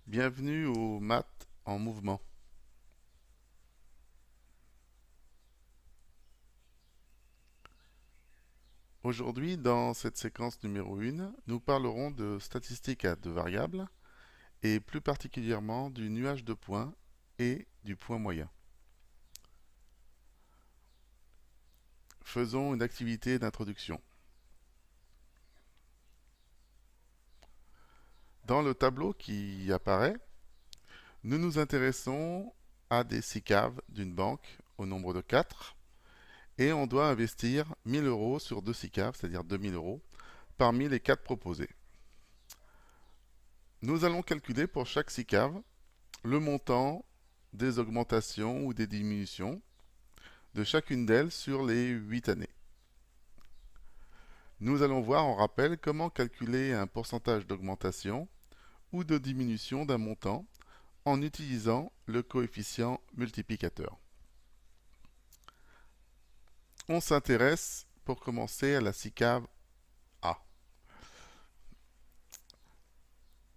Bienvenue au Maths en mouvement. Aujourd'hui, dans cette séquence numéro 1, nous parlerons de statistiques à deux variables et plus particulièrement du nuage de points et du point moyen. Faisons une activité d'introduction. Dans le tableau qui apparaît, nous nous intéressons à des SICAV d'une banque au nombre de 4 et on doit investir 1000 euros sur deux SICAV, c'est-à-dire 2000 euros, parmi les 4 proposés. Nous allons calculer pour chaque SICAV le montant des augmentations ou des diminutions de chacune d'elles sur les 8 années. Nous allons voir en rappel comment calculer un pourcentage d'augmentation ou de diminution d'un montant en utilisant le coefficient multiplicateur. On s'intéresse pour commencer à la SICAV A.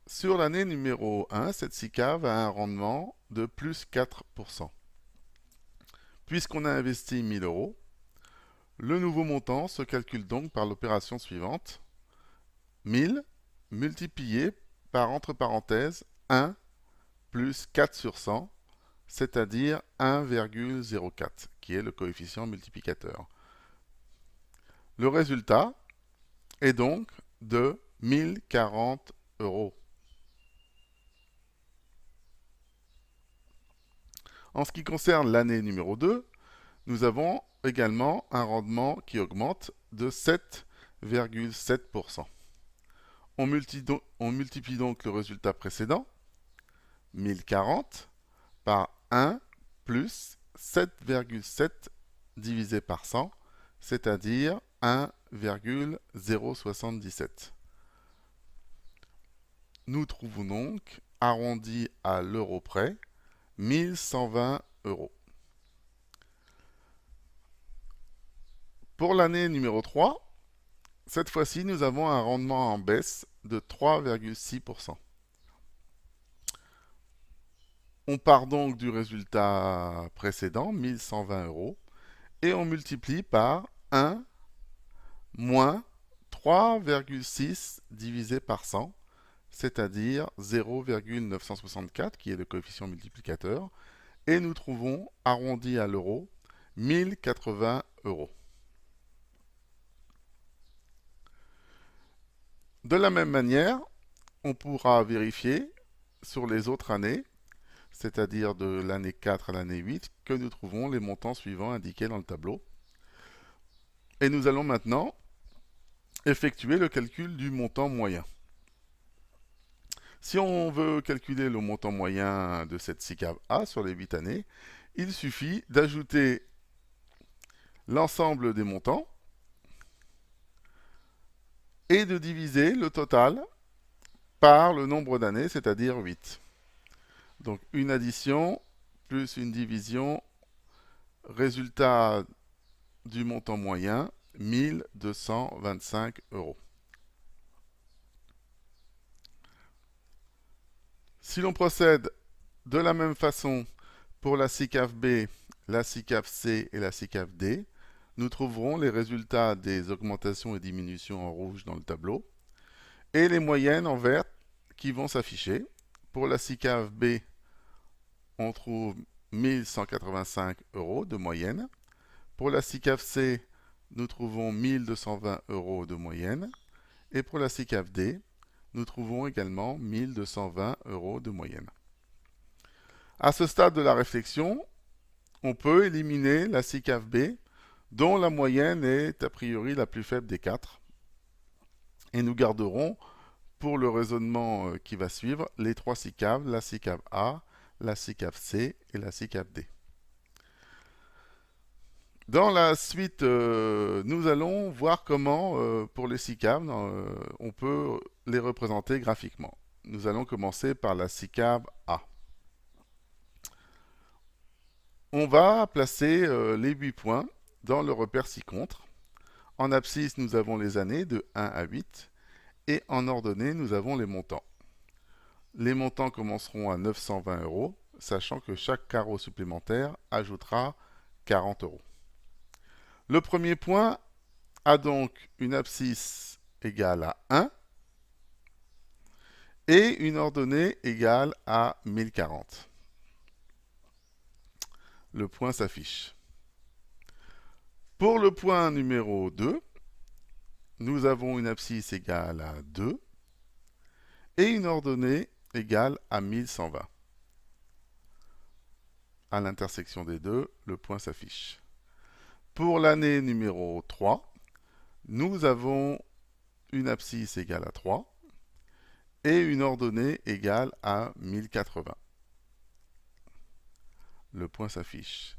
Sur l'année numéro 1, cette SICAV a un rendement de plus 4%. Puisqu'on a investi 1000 euros, le nouveau montant se calcule donc par l'opération suivante. 1000 multiplié par, entre parenthèses, 1 plus 4 sur 100, c'est-à-dire 1,04, qui est le coefficient multiplicateur. Le résultat est donc de 1040 euros. En ce qui concerne l'année numéro 2, nous avons également un rendement qui augmente de 7,7%. On multiplie donc le résultat précédent, 1040, par 1 plus 7,7 divisé par 100, c'est-à-dire 1,077. Nous trouvons donc, arrondi à l'euro près, 1120 euros. Pour l'année numéro 3, cette fois-ci, nous avons un rendement en baisse de 3,6%. On part donc du résultat précédent, 1120 euros, et on multiplie par 1 moins 3,6 divisé par 100, c'est-à-dire 0,964, qui est le coefficient multiplicateur, et nous trouvons, arrondi à l'euro, 1080 euros. De la même manière, on pourra vérifier sur les autres années, c'est-à-dire de l'année 4 à l'année 8, que nous trouvons les montants suivants indiqués dans le tableau. Et nous allons maintenant effectuer le calcul du montant moyen. Si on veut calculer le montant moyen de cette SICAV A sur les 8 années, il suffit d'ajouter l'ensemble des montants et de diviser le total par le nombre d'années, c'est-à-dire 8. Donc une addition plus une division, résultat du montant moyen, 1225 euros. Si l'on procède de la même façon pour la SICAV B, la SICAV C et la SICAV D, nous trouverons les résultats des augmentations et diminutions en rouge dans le tableau et les moyennes en vert qui vont s'afficher. Pour la SICAV B, on trouve 1185 euros de moyenne. Pour la SICAV C, nous trouvons 1220 euros de moyenne. Et pour la SICAV D, nous trouvons également 1220 euros de moyenne. À ce stade de la réflexion, on peut éliminer la SICAV B, dont la moyenne est a priori la plus faible des 4. Et nous garderons, pour le raisonnement qui va suivre, les 3 SICAV, la SICAV A, la SICAV C et la SICAV D. Dans la suite, nous allons voir comment, pour les SICAV, on peut les représenter graphiquement. Nous allons commencer par la SICAV A. On va placer les 8 points dans le repère ci-contre. En abscisse, nous avons les années de 1 à 8 et en ordonnée, nous avons les montants. Les montants commenceront à 920 €, sachant que chaque carreau supplémentaire ajoutera 40 €. Le premier point a donc une abscisse égale à 1 et une ordonnée égale à 1040. Le point s'affiche. Pour le point numéro 2, nous avons une abscisse égale à 2 et une ordonnée égale à 1120. À l'intersection des deux, le point s'affiche. Pour l'année numéro 3, nous avons une abscisse égale à 3 et une ordonnée égale à 1080. Le point s'affiche.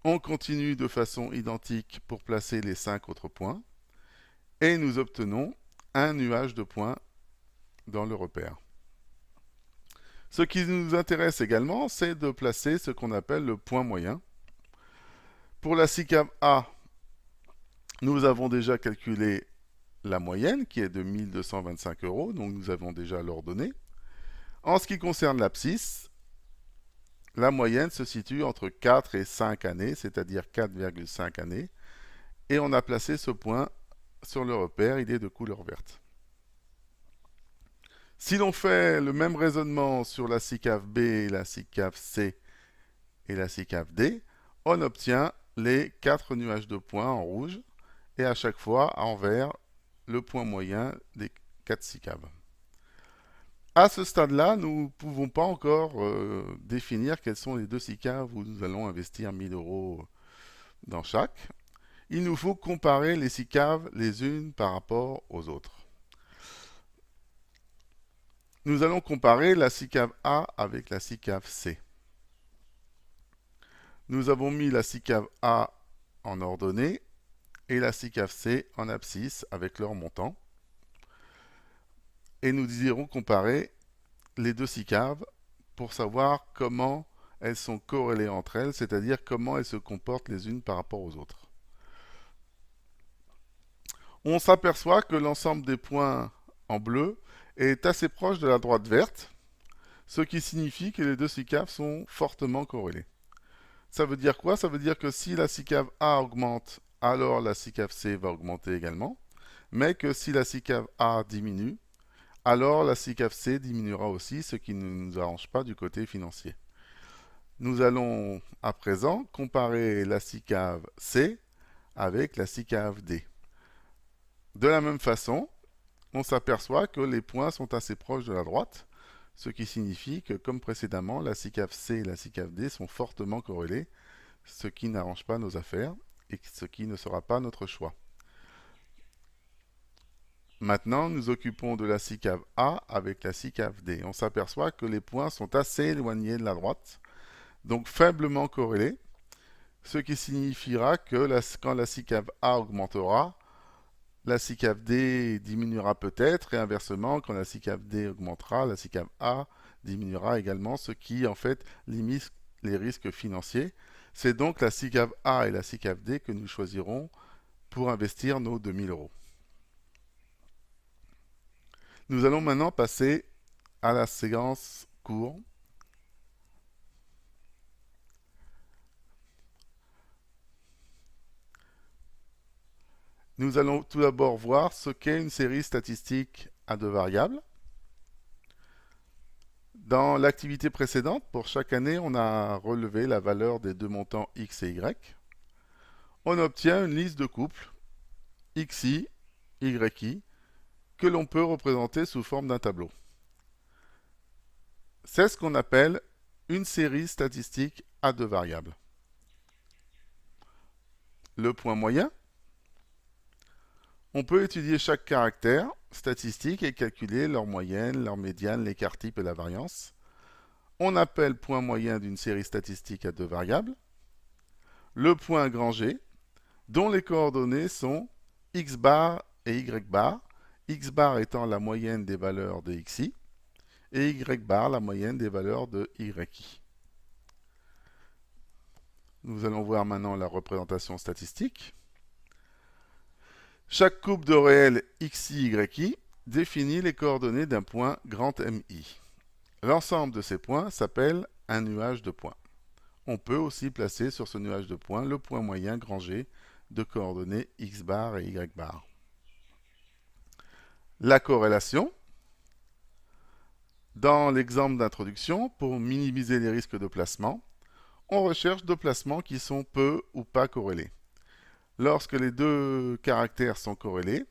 On continue de façon identique pour placer les 5 autres points et nous obtenons un nuage de points dans le repère. Ce qui nous intéresse également, c'est de placer ce qu'on appelle le point moyen. Pour la SICAV A, nous avons déjà calculé la moyenne qui est de 1225 €, donc nous avons déjà l'ordonnée. En ce qui concerne l'abscisse, la moyenne se situe entre 4 et 5 années, c'est-à-dire 4,5 années, et on a placé ce point sur le repère, il est de couleur verte. Si l'on fait le même raisonnement sur la SICAV B, la SICAV C et la SICAV D, on obtient les 4 nuages de points en rouge et à chaque fois en vert le point moyen des 4 SICAV. À ce stade-là, nous ne pouvons pas encore définir quels sont les 2 SICAV où nous allons investir 1000 € dans chaque. Il nous faut comparer les SICAV les unes par rapport aux autres. Nous allons comparer la SICAV A avec la SICAV C. Nous avons mis la SICAV A en ordonnée et la SICAV C en abscisse avec leur montant. Et nous irons comparer les 2 SICAV pour savoir comment elles sont corrélées entre elles, c'est-à-dire comment elles se comportent les unes par rapport aux autres. On s'aperçoit que l'ensemble des points en bleu est assez proche de la droite verte, ce qui signifie que les 2 SICAV sont fortement corrélés. Ça veut dire quoi? Ça veut dire que si la SICAV A augmente, alors la SICAV C va augmenter également, mais que si la SICAV A diminue, alors la SICAV C diminuera aussi, ce qui ne nous arrange pas du côté financier. Nous allons à présent comparer la SICAV C avec la SICAV D. De la même façon, on s'aperçoit que les points sont assez proches de la droite, ce qui signifie que, comme précédemment, la SICAV C et la SICAV D sont fortement corrélées, ce qui n'arrange pas nos affaires et ce qui ne sera pas notre choix. Maintenant, nous occupons de la SICAV A avec la SICAV D. On s'aperçoit que les points sont assez éloignés de la droite, donc faiblement corrélés, ce qui signifiera que quand la SICAV A augmentera, la SICAV D diminuera peut-être, et inversement, quand la SICAV D augmentera, la SICAV A diminuera également, ce qui en fait limite les risques financiers. C'est donc la SICAV A et la SICAV D que nous choisirons pour investir nos 2000 €. Nous allons maintenant passer à la séance cours. Nous allons tout d'abord voir ce qu'est une série statistique à 2 variables. Dans l'activité précédente, pour chaque année, on a relevé la valeur des 2 montants x et y. On obtient une liste de couples xi, yi, que l'on peut représenter sous forme d'un tableau. C'est ce qu'on appelle une série statistique à 2 variables. Le point moyen. On peut étudier chaque caractère statistique et calculer leur moyenne, leur médiane, l'écart type et la variance. On appelle point moyen d'une série statistique à 2 variables. Le point grand G, dont les coordonnées sont x bar et y bar, x bar étant la moyenne des valeurs de xi, et y bar la moyenne des valeurs de yi. Nous allons voir maintenant la représentation statistique. Chaque couple de réels xi, yi définit les coordonnées d'un point grand MI. L'ensemble de ces points s'appelle un nuage de points. On peut aussi placer sur ce nuage de points le point moyen grand G de coordonnées x bar et y bar. La corrélation. Dans l'exemple d'introduction, pour minimiser les risques de placement, on recherche deux placements qui sont peu ou pas corrélés. Lorsque les deux caractères sont corrélés,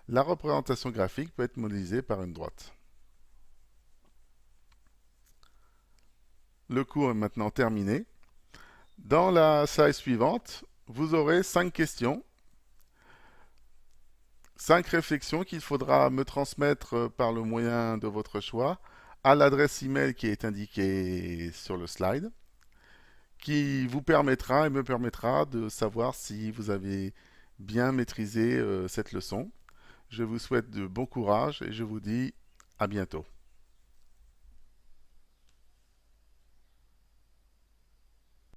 la représentation graphique peut être modélisée par une droite. Le cours est maintenant terminé. Dans la slide suivante, vous aurez 5 questions, 5 réflexions qu'il faudra me transmettre par le moyen de votre choix à l'adresse email qui est indiquée sur le slide, qui vous permettra et me permettra de savoir si vous avez bien maîtrisé cette leçon. Je vous souhaite de bon courage et je vous dis à bientôt.